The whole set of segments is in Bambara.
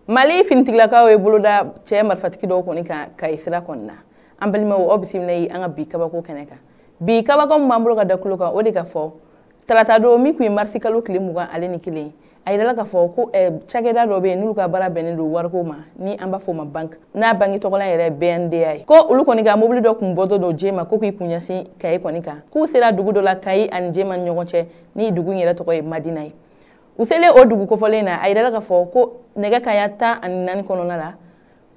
mali fintiglakaw e boloda che marfatiki do ko ni ka isra konna ambalima wo obisimnay anga bi kabako keneka bi kabako mambulo ka dakulo ka odi ka fo talata do mi ku marsikalo klimuga aleni kile ayidala ka fo ko chageda do be nulu ka bara benen do warko ma ni amba fo ma bank na bangi to kola yere BNDI ko ulu ko ni ga mobile do kum bodo do jema ko ku kunyasi kay ko ni ka ku sera dugu do la kay an jema nyogoche ni dugu yere to ko madinai usele o dugu ko folena ayidala ka fo ko nega kayata an nan kono nala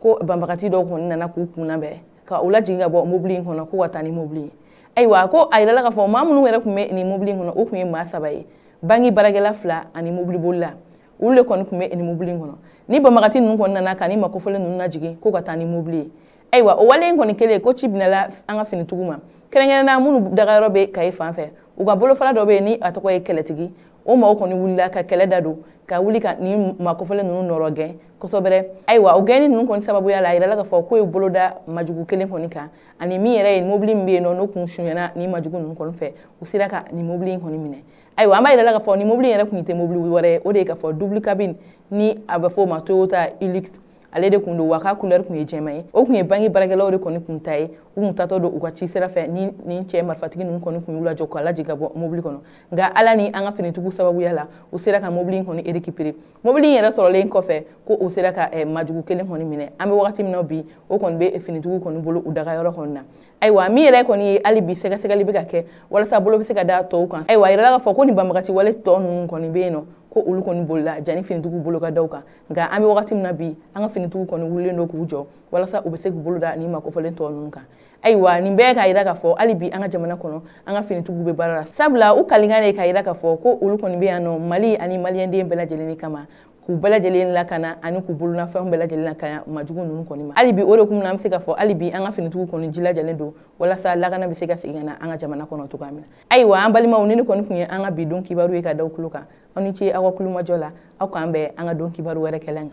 ko bambakati do ko nana ku kuna be ka ula jinga bo mobile kono ko watani mobile aywa ko ayidala ka fo mamunu were kume ni mobile kono o kume ma sabaye bangi baragela fla ani mobile bolla ulle kon kume ni mobile kono ni bambakati nun kono nana kani makofole nun najigi ko katani mobile aywa o wale kono kele ko chibnala anga fini tuguma kelengena na munu daga robe kay fanfe uga bolo fala do be ni atoko e keletigi o ma ko ni wulla ka kele dado ka wuli ka ni makofole nunu noroge ko sobere aywa o geni nun kon sababu yala ira laga fo ko e boloda majugu kelen konika ani mi yere mobile mbe no kun shunyana ni majugu nun kon fe usira ni mobile kon mine aywa ama ira laga fo ni mobile yere kunite mobile wore o de ka fo double cabine ni aba fo ma Toyota Hilux alede kundo waka couleur kun ejemai o kun bangi baragela o de kon kun tai o tato do ugachi sera fe ni che marfatigi nun kon kun yula joko ala jiga bo mobile kono nga ala ni anga fini tugu sababu yala usira ka mobile kon e récupérer mobile yere soro len ko fe ko usira ka majugu kelen kon mine ambe wakati mina bi o kon be fini tugu kon bolo udaga yoro kon na aywa mi yere kon yi ali bi sega sega libi ka ke wala sa bolo bi sega da to kan aywa yere la fa ko ni bambakati wala to nun kon be no ko ulu kon bolla jani fini tugu bolo ka dawka nga ambe wakati mina bi anga fini tugu kon wulle ndo ku jo wala sa ubese ku bolo da ni ma ko folen to nun kan aywa ni be ka ira ka fo ali bi anga jamana kono anga fini tugu be barara sabla u kalingane ka ira ka fo ko ulu kon be ano mali ani malien de bela jeleni kama ku bela jeleni la kana ani ku bulu na fa bela jeleni la kana majugu nun kon ma ali bi ore kum na mse ka fo ali bi anga fini tugu kon jila jalen do wala sa la kana be se ka sigana anga jamana kono to kamina aywa ambali ma unini kon kunye anga bi don kibaru e ka daw kuluka oni ci awa kuluma jola akambe anga don kibaru were keleng